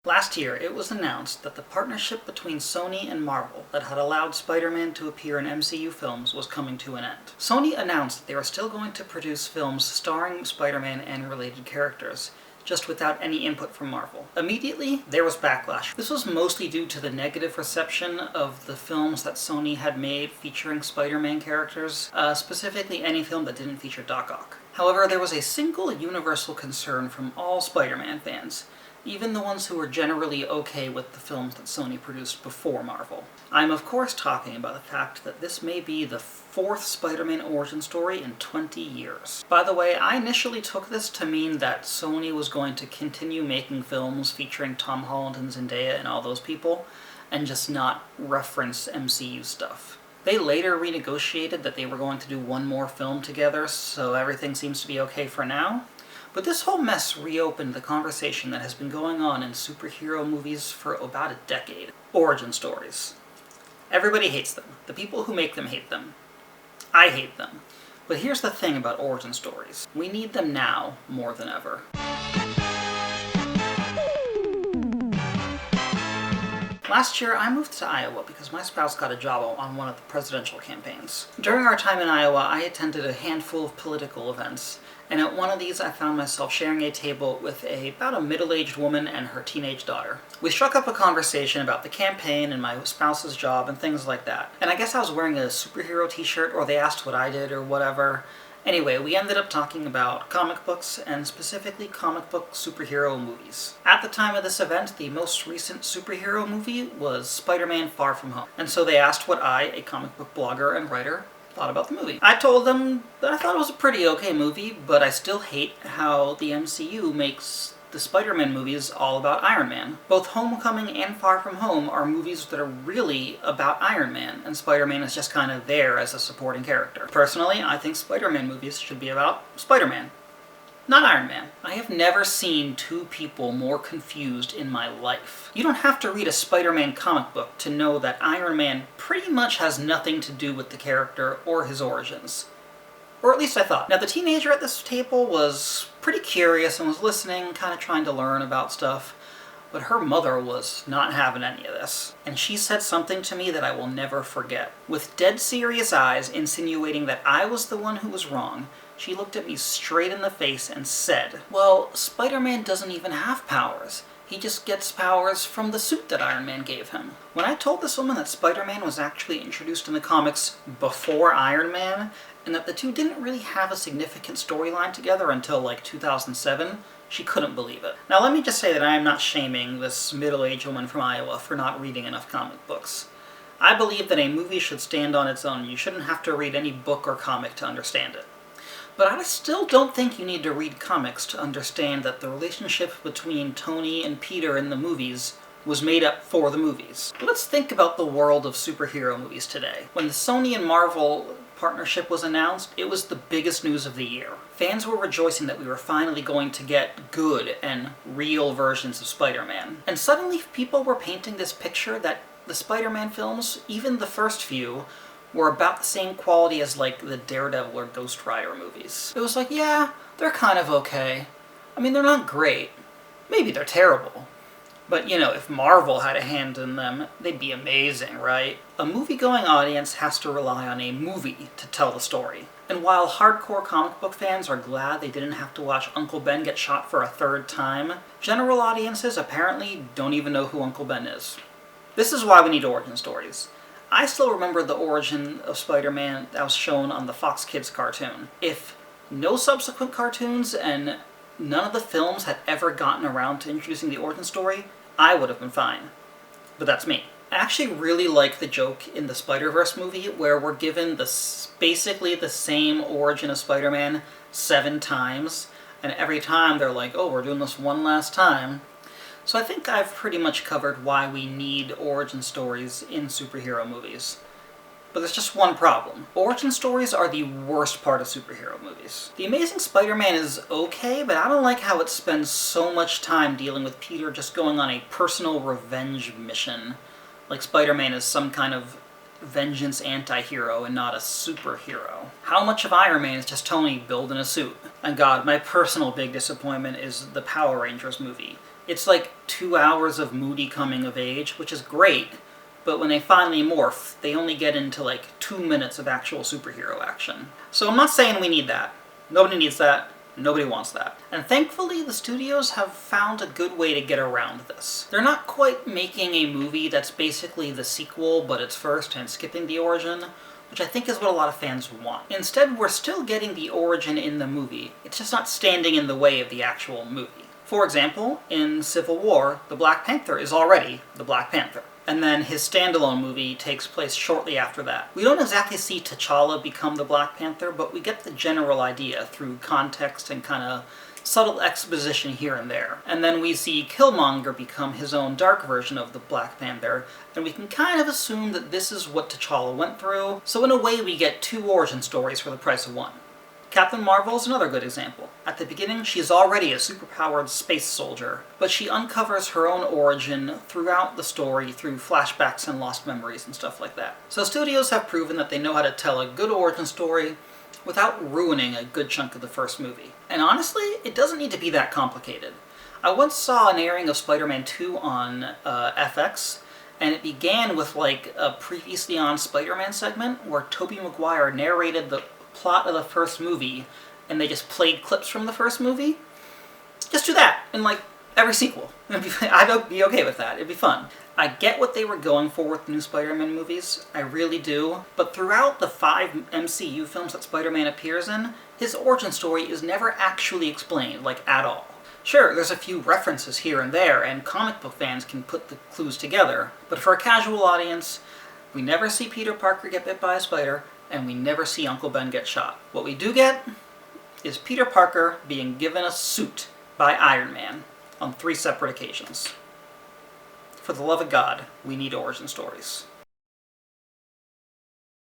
Last year, it was announced that the partnership between Sony and Marvel that had allowed Spider-Man to appear in MCU films was coming to an end. Sony announced that they were still going to produce films starring Spider-Man and related characters, just without any input from Marvel. Immediately, there was backlash. This was mostly due to the negative reception of the films that Sony had made featuring Spider-Man characters, specifically any film that didn't feature Doc Ock. However, there was a single universal concern from all Spider-Man fans, even the ones who were generally okay with the films that Sony produced before Marvel. I'm of course talking about the fact that this may be the fourth Spider-Man origin story in 20 years. By the way, I initially took this to mean that Sony was going to continue making films featuring Tom Holland and Zendaya and all those people, and just not reference MCU stuff. They later renegotiated that they were going to do one more film together, so everything seems to be okay for now. But this whole mess reopened the conversation that has been going on in superhero movies for about a decade. Origin stories. Everybody hates them. The people who make them hate them. I hate them. But here's the thing about origin stories. We need them now more than ever. Last year, I moved to Iowa because my spouse got a job on one of the presidential campaigns. During our time in Iowa, I attended a handful of political events, and at one of these I found myself sharing a table with about a middle-aged woman and her teenage daughter. We struck up a conversation about the campaign and my spouse's job and things like that. And I guess I was wearing a superhero t-shirt, or they asked what I did or whatever. Anyway, we ended up talking about comic books, and specifically comic book superhero movies. At the time of this event, the most recent superhero movie was Spider-Man Far From Home. And so they asked what I, a comic book blogger and writer, thought about the movie. I told them that I thought it was a pretty okay movie, but I still hate how the MCU makes the Spider-Man movies all about Iron Man. Both Homecoming and Far From Home are movies that are really about Iron Man, and Spider-Man is just kind of there as a supporting character. Personally, I think Spider-Man movies should be about Spider-Man, not Iron Man. I have never seen two people more confused in my life. You don't have to read a Spider-Man comic book to know that Iron Man pretty much has nothing to do with the character or his origins. Or at least I thought. Now, the teenager at this table was pretty curious and was listening, kind of trying to learn about stuff, but her mother was not having any of this. And she said something to me that I will never forget. With dead serious eyes, insinuating that I was the one who was wrong, she looked at me straight in the face and said, "Well, Spider-Man doesn't even have powers. He just gets powers from the suit that Iron Man gave him." When I told this woman that Spider-Man was actually introduced in the comics before Iron Man, and that the two didn't really have a significant storyline together until like 2007, she couldn't believe it. Now let me just say that I am not shaming this middle-aged woman from Iowa for not reading enough comic books. I believe that a movie should stand on its own. You shouldn't have to read any book or comic to understand it. But I still don't think you need to read comics to understand that the relationship between Tony and Peter in the movies was made up for the movies. Let's think about the world of superhero movies today. When the Sony and Marvel partnership was announced, it was the biggest news of the year. Fans were rejoicing that we were finally going to get good and real versions of Spider-Man. And suddenly people were painting this picture that the Spider-Man films, even the first few, were about the same quality as like the Daredevil or Ghost Rider movies. It was like, yeah, they're kind of okay. I mean, they're not great. Maybe they're terrible. But, you know, if Marvel had a hand in them, they'd be amazing, right? A movie-going audience has to rely on a movie to tell the story. And while hardcore comic book fans are glad they didn't have to watch Uncle Ben get shot for a third time, general audiences apparently don't even know who Uncle Ben is. This is why we need origin stories. I still remember the origin of Spider-Man that was shown on the Fox Kids cartoon. If no subsequent cartoons and none of the films had ever gotten around to introducing the origin story, I would have been fine. But that's me. I actually really like the joke in the Spider-Verse movie where we're given basically the same origin of Spider-Man 7 times, and every time they're like, oh, we're doing this one last time. So I think I've pretty much covered why we need origin stories in superhero movies. But there's just one problem. Origin stories are the worst part of superhero movies. The Amazing Spider-Man is okay, but I don't like how it spends so much time dealing with Peter just going on a personal revenge mission. Like Spider-Man is some kind of vengeance anti-hero and not a superhero. How much of Iron Man is just Tony building a suit? And God, my personal big disappointment is the Power Rangers movie. It's like 2 hours of moody coming of age, which is great, but when they finally morph, they only get into like 2 minutes of actual superhero action. So I'm not saying we need that. Nobody needs that. Nobody wants that. And thankfully, the studios have found a good way to get around this. They're not quite making a movie that's basically the sequel, but it's first and skipping the origin, which I think is what a lot of fans want. Instead, we're still getting the origin in the movie. It's just not standing in the way of the actual movie. For example, in Civil War, the Black Panther is already the Black Panther. And then his standalone movie takes place shortly after that. We don't exactly see T'Challa become the Black Panther, but we get the general idea through context and kind of subtle exposition here and there. And then we see Killmonger become his own dark version of the Black Panther, and we can kind of assume that this is what T'Challa went through, so in a way we get 2 origin stories for the price of 1. Captain Marvel is another good example. At the beginning, she's already a superpowered space soldier, but she uncovers her own origin throughout the story through flashbacks and lost memories and stuff like that. So studios have proven that they know how to tell a good origin story without ruining a good chunk of the first movie. And honestly, it doesn't need to be that complicated. I once saw an airing of Spider-Man 2 on FX, and it began with like a previously on Spider-Man segment where Tobey Maguire narrated the plot of the first movie, and they just played clips from the first movie. Just do that in like every sequel. I'd be okay with that. It'd be fun. I get what they were going for with the new Spider-Man movies, I really do, but throughout the 5 MCU films that Spider-Man appears in, his origin story is never actually explained, like at all. Sure, there's a few references here and there, and comic book fans can put the clues together, but for a casual audience, we never see Peter Parker get bit by a spider, and we never see Uncle Ben get shot. What we do get is Peter Parker being given a suit by Iron Man on 3 separate occasions. For the love of God, we need origin stories.